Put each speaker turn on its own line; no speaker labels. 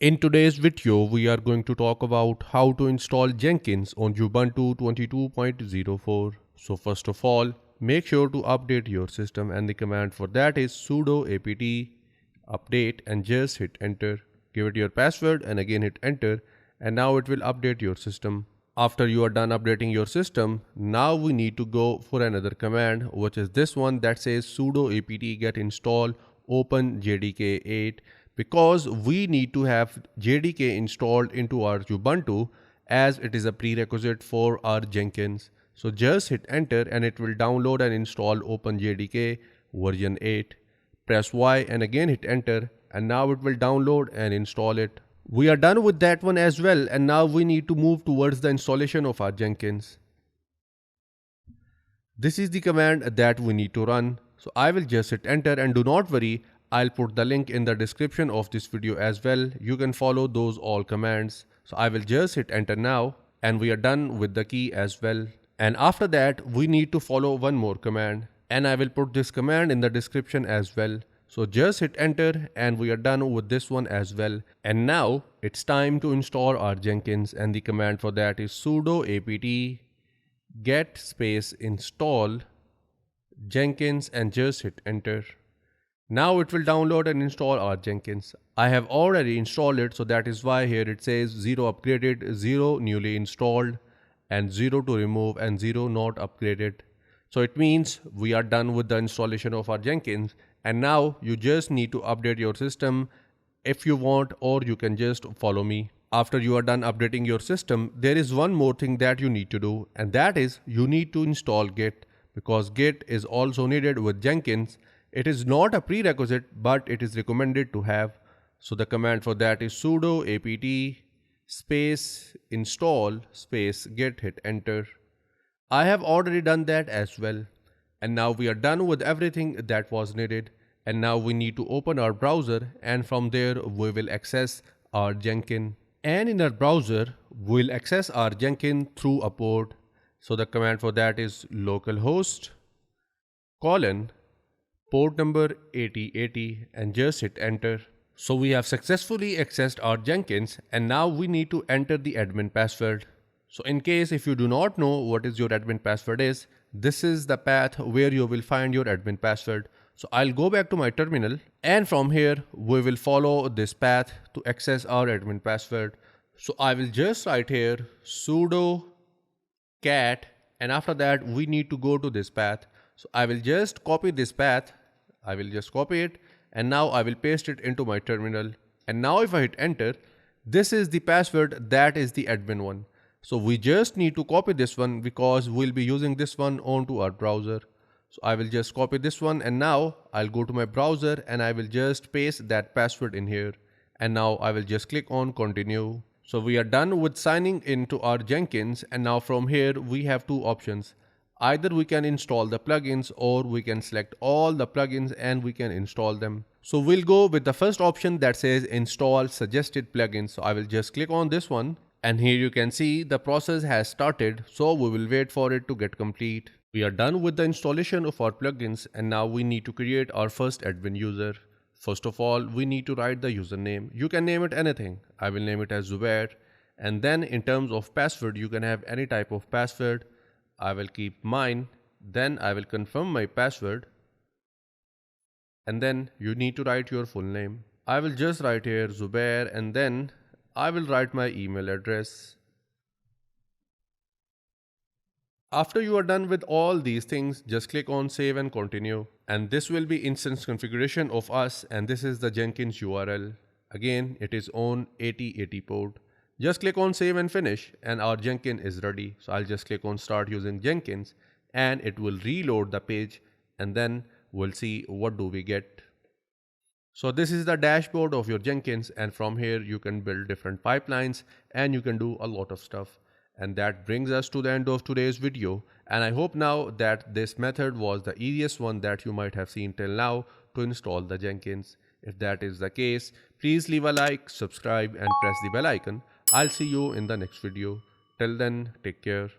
In today's video, we are going to talk about how to install Jenkins on Ubuntu 22.04. So first of all, make sure to update your system and the command for that is sudo apt-update and just hit enter. Give it your password and again hit enter and now it will update your system. After you are done updating your system, now we need to go for another command which is this one that says sudo apt-get install open JDK 8 because we need to have JDK installed into our Ubuntu as it is a prerequisite for our Jenkins. So just hit enter and it will download and install OpenJDK version 8. Press Y and again hit enter and now it will download and install it. We are done with that one as well and now we need to move towards the installation of our Jenkins. This is the command that we need to run. So I will just hit enter and do not worry, I'll put the link in the description of this video as well. You can follow those all commands. So I will just hit enter now and we are done with the key as well. And after that we need to follow one more command and I will put this command in the description as well. So just hit enter and we are done with this one as well. And now it's time to install our Jenkins and the command for that is sudo apt-get space install Jenkins and just hit enter. Now it will download and install our Jenkins. I have already installed it, so that is why here it says 0 upgraded, 0 newly installed and 0 to remove and 0 not upgraded. So it means we are done with the installation of our Jenkins and now you just need to update your system if you want or you can just follow me. After you are done updating your system, there is one more thing that you need to do and that is you need to install Git because Git is also needed with Jenkins. It is not a prerequisite but it is recommended to have. So the command for that is sudo apt space install space git, hit enter. I have already done that as well. And now we are done with everything that was needed. And now we need to open our browser and from there we will access our Jenkins. And in our browser, we'll access our Jenkins through a port. So the command for that is localhost colon port number 8080 and just hit enter. So we have successfully accessed our Jenkins and now we need to enter the admin password. So in case if you do not know what is your admin password is, this is the path where you will find your admin password. So I'll go back to my terminal and from here we will follow this path to access our admin password. So I will just write here sudo cat and after that we need to go to this path. So I will just copy this path. I will just copy it and now I will paste it into my terminal. And now if I hit enter, this is the password that is the admin one. So we just need to copy this one because we'll be using this one onto our browser. So I will just copy this one and now I'll go to my browser and I will just paste that password in here. And now I will just click on continue. So we are done with signing into our Jenkins and now from here we have two options. Either we can install the plugins or we can select all the plugins and we can install them. So we'll go with the first option that says install suggested plugins. So I will just click on this one and here you can see the process has started. So we will wait for it to get complete. We are done with the installation of our plugins and now we need to create our first admin user. First of all, we need to write the username. You can name it anything. I will name it as Zubair. And then in terms of password, you can have any type of password. I will keep mine, then I will confirm my password and then you need to write your full name. I will just write here Zubair and then I will write my email address. After you are done with all these things, just click on save and continue. And this will be instance configuration of us and this is the Jenkins URL. Again, it is on 8080 port. Just click on save and finish and our Jenkins is ready. So I'll just click on start using Jenkins and it will reload the page and then we'll see what do we get. So this is the dashboard of your Jenkins and from here you can build different pipelines and you can do a lot of stuff. And that brings us to the end of today's video and I hope now that this method was the easiest one that you might have seen till now to install the Jenkins. If that is the case, please leave a like, subscribe and press the bell icon. I'll see you in the next video. Till then, take care.